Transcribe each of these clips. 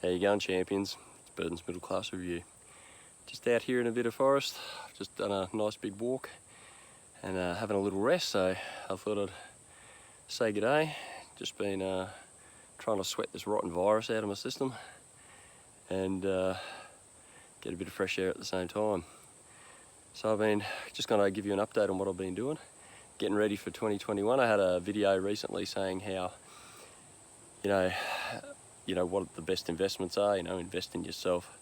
How you going, champions? It's Burden's Middle Class Review. Just out here in a bit of forest. I've just done a nice big walk and having a little rest, so I thought I'd say g'day. Just been trying to sweat this rotten virus out of my system and get a bit of fresh air at the same time. So I've been just going to give you an update on what I've been doing. Getting ready for 2021. I had a video recently saying how, you know what the best investments are, invest in yourself,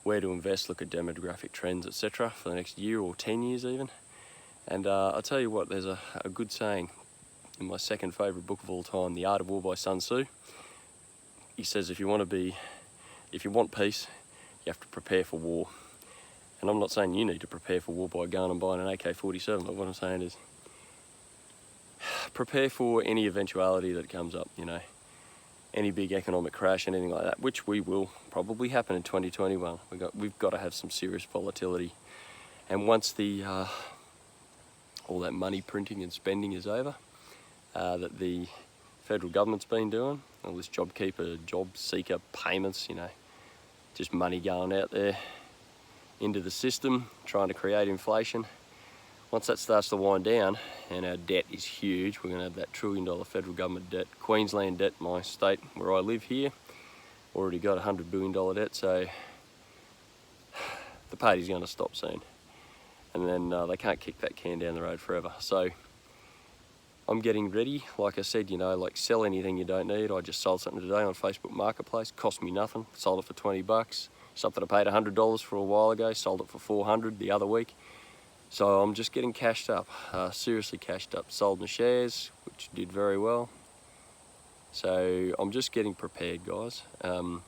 where to invest, look at demographic trends, etc. for the next year or 10 years even. And I'll tell you what, there's a good saying in my second favourite book of all time, The Art of War by Sun Tzu. He says if you want peace, you have to prepare for war. And I'm not saying you need to prepare for war by going and buying an AK-47, but what I'm saying is prepare for any eventuality that comes up, any big economic crash, anything like that, which we will probably happen in 2021. We've got to have some serious volatility. And once all that money printing and spending is over, that the federal government's been doing, all this JobKeeper, job seeker payments, just money going out there into the system, trying to create inflation. Once that starts to wind down and our debt is huge, we're going to have that $1 trillion federal government debt. Queensland debt, my state where I live here, already got $100 billion debt, so the party's going to stop soon. And then they can't kick that can down the road forever. So I'm getting ready. Like I said, like sell anything you don't need. I just sold something today on Facebook Marketplace, cost me nothing, sold it for 20 bucks. Something I paid $100 for a while ago, sold it for 400 the other week. So I'm just getting cashed up, seriously cashed up. Sold my shares, which did very well. So I'm just getting prepared, guys. I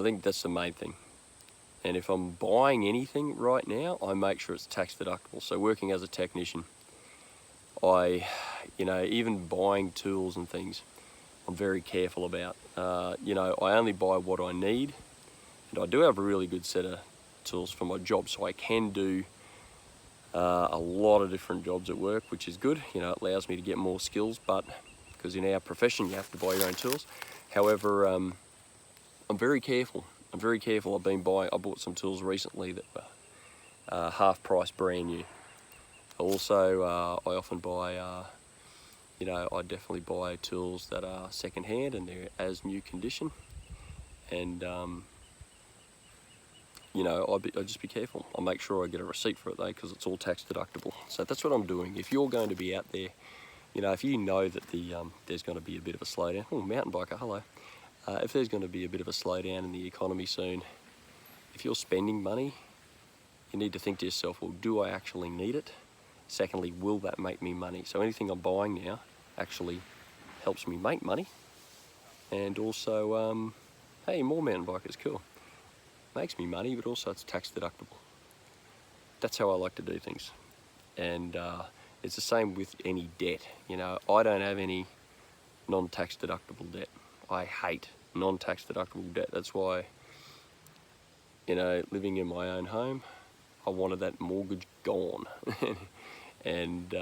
think that's the main thing. And if I'm buying anything right now, I make sure it's tax deductible. So working as a technician, even buying tools and things, I'm very careful about. I only buy what I need. And I do have a really good set of tools for my job, so I can do a lot of different jobs at work, which is good. It allows me to get more skills, but because in our profession you have to buy your own tools. However, I'm very careful. I bought some tools recently that were half price brand new. Also, I often buy, I definitely buy tools that are second hand and they're as new condition. And I just be careful. I'll make sure I get a receipt for it though, because it's all tax deductible. So that's what I'm doing. If you're going to be out there, if you know that there's going to be a bit of a slowdown. Oh, mountain biker, hello. If there's going to be a bit of a slowdown in the economy soon, if you're spending money, you need to think to yourself, well, do I actually need it? Secondly, will that make me money? So anything I'm buying now actually helps me make money. And also, hey, more mountain bikers, cool. Makes me money, but also it's tax deductible. That's how I like to do things. And it's the same with any debt. I don't have any non-tax deductible debt. I hate non-tax deductible debt. That's why, living in my own home, I wanted that mortgage gone. And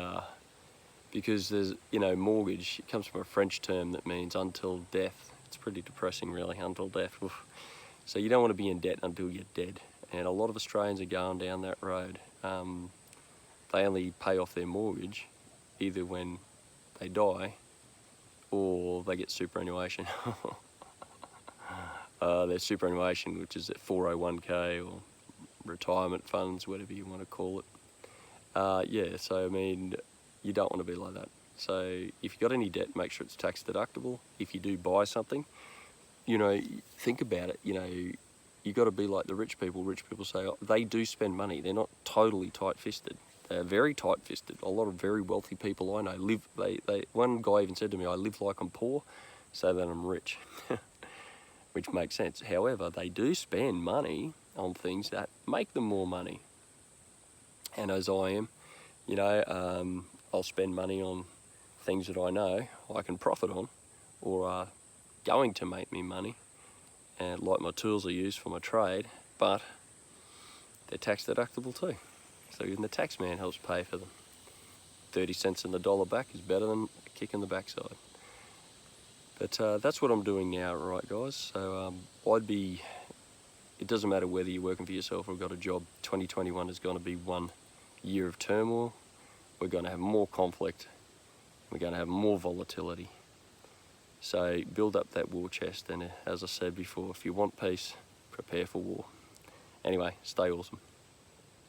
because there's, mortgage, it comes from a French term that means until death. It's pretty depressing, really, until death. Oof. So you don't want to be in debt until you're dead. And a lot of Australians are going down that road. They only pay off their mortgage either when they die or they get superannuation. Their superannuation, which is at 401k or retirement funds, whatever you want to call it. So you don't want to be like that. So if you've got any debt, make sure it's tax deductible. If you do buy something, think about it. You got to be like the rich people. Rich people say they do spend money. They're not totally tight-fisted. They're very tight-fisted. A lot of very wealthy people I know live. One guy even said to me, "I live like I'm poor, so that I'm rich," which makes sense. However, they do spend money on things that make them more money. And as I am, I'll spend money on things that I know I can profit on, or are going to make me money, and like my tools I use for my trade, but they're tax deductible too. So even the tax man helps pay for them. 30 cents in the dollar back is better than a kick in the backside. But that's what I'm doing now, right, guys? So it doesn't matter whether you're working for yourself or got a job. 2021 is going to be one year of turmoil. We're going to have more conflict. We're going to have more volatility. So build up that war chest, and as I said before, if you want peace, prepare for war. Anyway, stay awesome.